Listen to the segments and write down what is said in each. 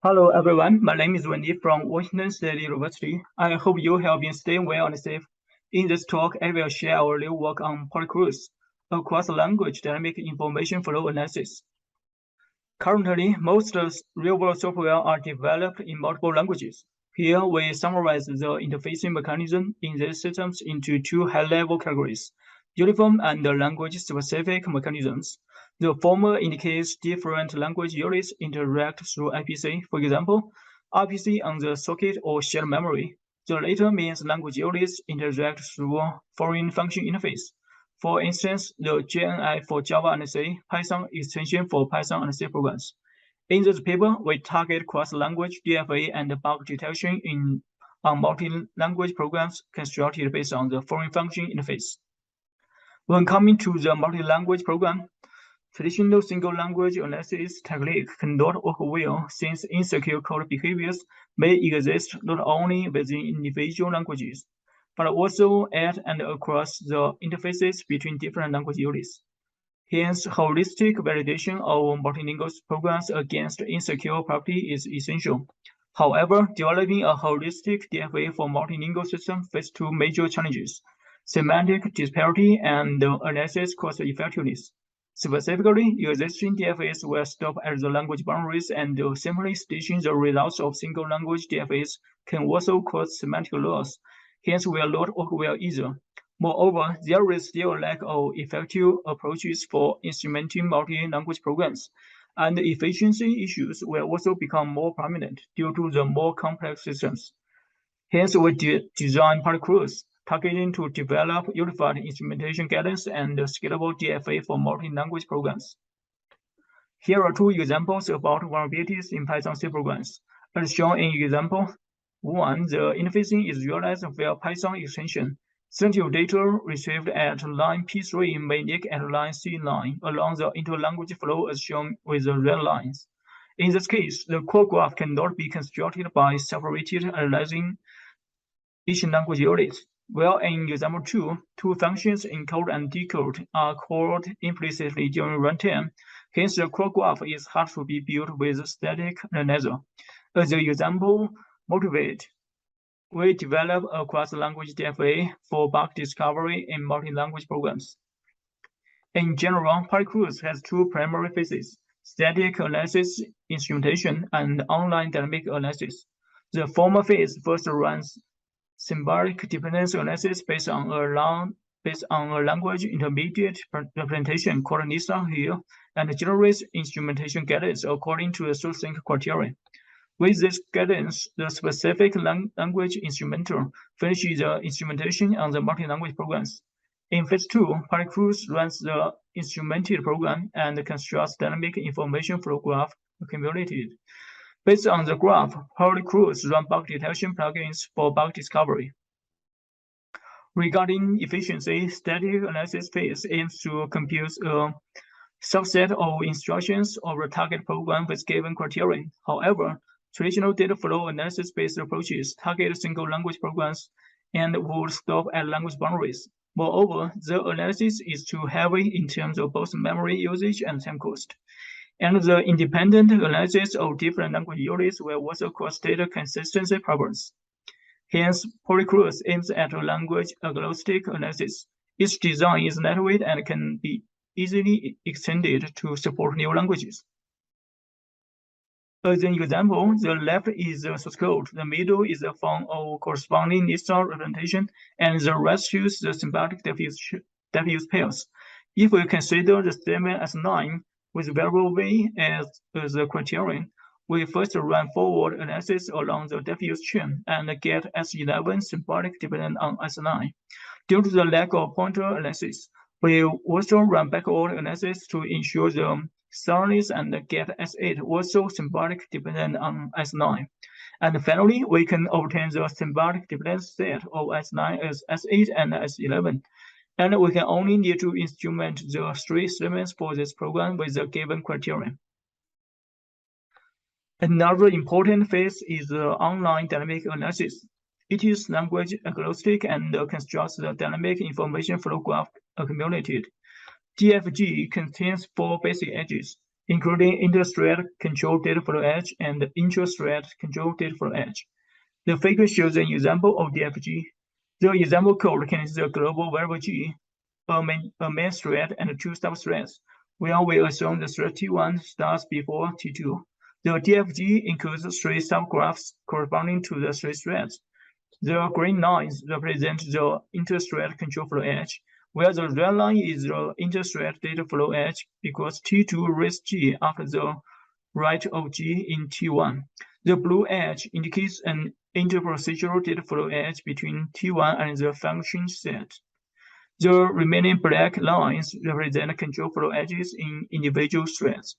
Hello everyone, my name is Wendy from Washington State University. I hope you have been staying well and safe. In this talk, I will share our new work on PolyCruise, a cross-language dynamic information flow analysis. Currently, most real-world software are developed in multiple languages. Here, we summarize the interfacing mechanism in these systems into two high-level categories, uniform and language-specific mechanisms. The former indicates different language units interact through IPC, for example, RPC on the socket or shared memory. The latter means language units interact through foreign function interface. For instance, the JNI for Java and C, Python extension for Python and C programs. In this paper, we target cross-language DIFA and bug detection on multi-language programs constructed based on the foreign function interface. When coming to the multi-language program, traditional single language analysis technique cannot work well since insecure code behaviors may exist not only within individual languages, but also at and across the interfaces between different language units. Hence, holistic validation of multilingual programs against insecure property is essential. However, developing a holistic DFA for multilingual systems faces two major challenges: semantic disparity and analysis cost effectiveness. Specifically, existing DFAs will stop at the language boundaries, and simply stitching the results of single language DFAs can also cause semantic loss. Hence, will not work well either. Moreover, there is still a lack of effective approaches for instrumenting multi-language programs, and efficiency issues will also become more prominent due to the more complex systems. Hence, we designed PolyCruise, targeting to develop unified instrumentation guidance and scalable DFA for multi-language programs. Here are two examples about vulnerabilities in Python C programs. As shown in example 1, the interfacing is realized via Python extension. Sensitive data received at line P3 may leak at line C9 along the inter-language flow as shown with the red lines. In this case, the core graph cannot be constructed by separated analyzing each language unit. Well, in example 2, two functions encode and decode are called implicitly during runtime. Hence, the core graph is hard to be built with static analyzer. As the example motivate, we develop a cross-language DFA for bug discovery in multi-language programs. In general, PolyCruise has two primary phases: static analysis instrumentation and online dynamic analysis. The former phase first runs symbolic dependency analysis based on a language intermediate representation called NISA here, and generates instrumentation guidance according to the sourcing criteria. With this guidance, the specific language instrumenter finishes the instrumentation on the multi-language programs. In phase 2, PolyCruise runs the instrumented program and constructs dynamic information flow graph accumulated. Based on the graph, PolyCruise runs bug detection plugins for bug discovery. Regarding efficiency, static analysis phase aims to compute a subset of instructions of a target program with given criteria. However, traditional data flow analysis-based approaches target single language programs and would stop at language boundaries. Moreover, the analysis is too heavy in terms of both memory usage and time cost. And the independent analysis of different language units will also cause data consistency problems. Hence, PolyCruise aims at a language-agnostic analysis. Its design is lightweight and can be easily extended to support new languages. As an example, the left is the source code, the middle is the form of corresponding NISA representation, and the right shows the symbolic diffuse pairs. If we consider the statement as 9, with variable v as the criterion, we first run forward analysis along the diffuse chain and get S11 symbolic dependent on S9. Due to the lack of pointer analysis, we also run backward analysis to ensure the soundness and get S8 also symbolic dependent on S9. And finally, we can obtain the symbolic dependence set of S9 as S8 and S11. And we can only need to instrument the 3 statements for this program with the given criterion. Another important phase is the online dynamic analysis. It is language agnostic and constructs the dynamic information flow graph accumulated. DFG contains 4 basic edges. including inter-thread control data flow edge and intra-thread control data flow edge. The figure shows an example of DFG. The example code contains the global variable G, a main thread, and two sub-threads, where we assume the thread T1 starts before T2. The DFG includes three subgraphs corresponding to the three threads. The green lines represent the inter-thread control flow edge, where the red line is the inter-thread data flow edge because T2 reads G after the write of G in T1. The blue edge indicates an interprocedural data flow edge between T1 and the function set. The remaining black lines represent control flow edges in individual threads.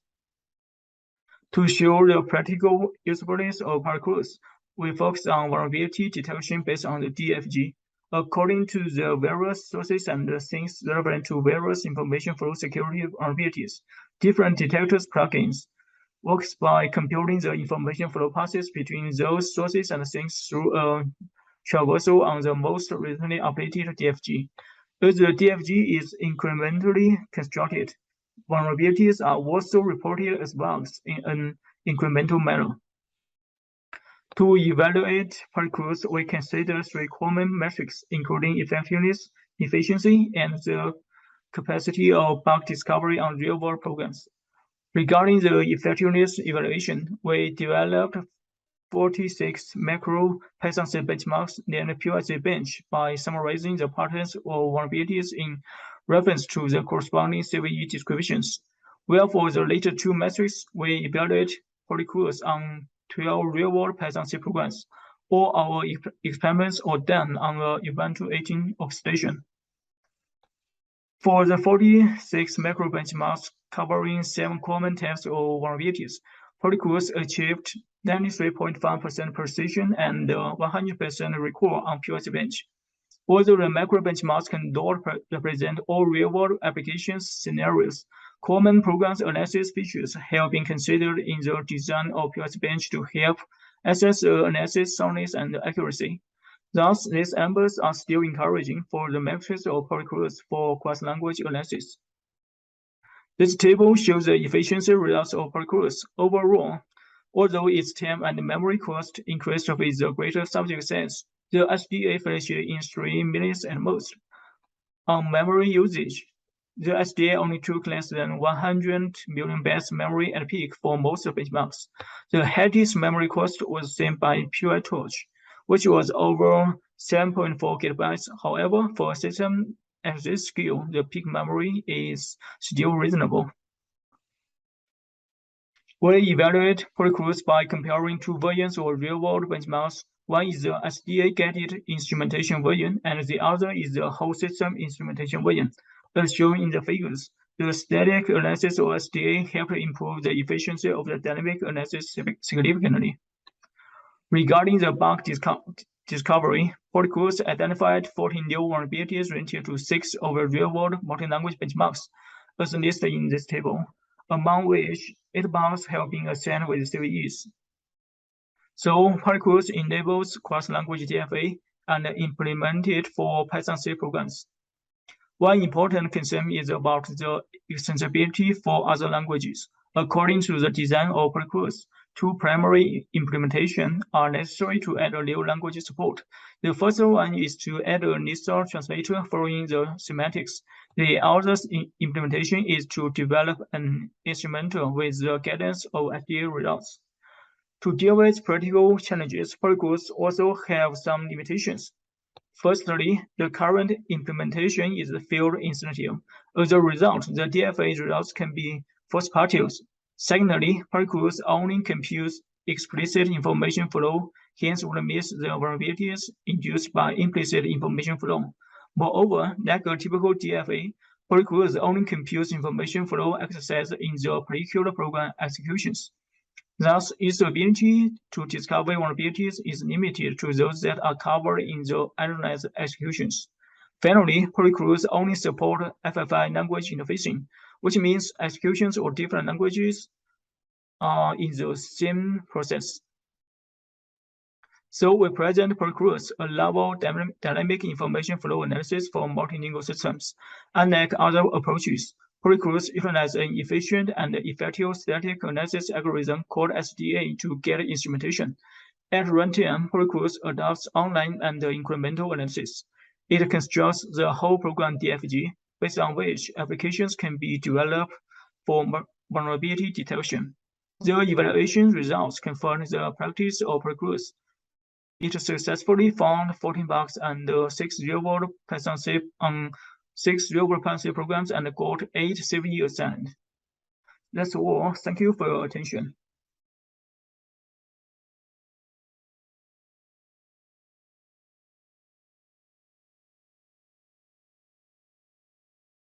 To show the practical usefulness of PolyCruise, we focus on vulnerability detection based on the DFG. According to the various sources and the things relevant to various information flow security vulnerabilities, different detectors plugins works by computing the information flow passes between those sources and things through a traversal on the most recently updated DFG. As the DFG is incrementally constructed, vulnerabilities are also reported as bugs in an incremental manner. To evaluate PolyCruise, we consider three common metrics, including effectiveness, efficiency, and the capacity of bug discovery on real-world programs. Regarding the effectiveness evaluation, we developed 46 macro Python C benchmarks named PolyC bench by summarizing the patterns or vulnerabilities in reference to the corresponding CVE descriptions. Where for the later two metrics, we evaluate PolyCruise on 12 real-world Python C programs. All our experiments are done on the Ubuntu 18 workstation. For the 46 macro benchmarks covering 7 common types of vulnerabilities, PolyCruise achieved 93.5% precision and 100% recall on PolyC bench. Although the macro benchmarks cannot represent all real-world applications scenarios, common program analysis features have been considered in the design of PolyC bench to help assess the analysis soundness and accuracy. Thus, these numbers are still encouraging for the metrics of PolyCruise for cross-language analysis. This table shows the efficiency results of PolyCruise. Overall, although its time and memory cost increased with the greater subject size, the SDA finished in 3 minutes at most. On memory usage, the SDA only took less than 100 million bytes memory at peak for most benchmarks. The highest memory cost was seen by PyTorch, which was over 7.4 gigabytes. However, for a system at this scale, the peak memory is still reasonable. We evaluate PolyCruise by comparing two versions of real-world benchmarks. One is the SDA-guided instrumentation version, and the other is the whole system instrumentation version. As shown in the figures, the static analysis of SDA helped improve the efficiency of the dynamic analysis significantly. Regarding the bug discovery, PolyCruise identified 14 new vulnerabilities ranging to 6 of the real-world multi-language benchmarks, as listed in this table, among which 8 bugs have been assigned with CVEs. So PolyCruise enables cross-language DIFA and implemented for Python C programs. One important concern is about the extensibility for other languages. According to the design of PolyCruise, 2 primary implementations are necessary to add a new language support. The first one is to add a listener translator following the semantics. The other implementation is to develop an instrumental with the guidance of SDA results. To deal with practical challenges, PolyCruise also have some limitations. Firstly, the current implementation is field insensitive. As a result, the DIFA results can be false positives. Secondly, PolyCruise only computes explicit information flow, hence would miss the vulnerabilities induced by implicit information flow. Moreover, like a typical DIFA, PolyCruise only computes information flow exercised in the particular program executions. Thus, its ability to discover vulnerabilities is limited to those that are covered in the analyzed executions. Finally, PolyCruise only supports FFI language interfacing, which means executions of different languages are in the same process. So we present PolyCruise, a novel dynamic information flow analysis for multilingual systems. Unlike other approaches, PolyCruise utilizes an efficient and effective static analysis algorithm called SDA to get instrumentation. At runtime, PolyCruise adopts online and incremental analysis. It constructs the whole program DFG, based on which applications can be developed for vulnerability detection. The evaluation results confirm the practice of PolyCruise. It successfully found 14 bugs and 6 real-world Python C on 6 real-world Python programs and got 8 CVE assigned. That's all. Thank you for your attention.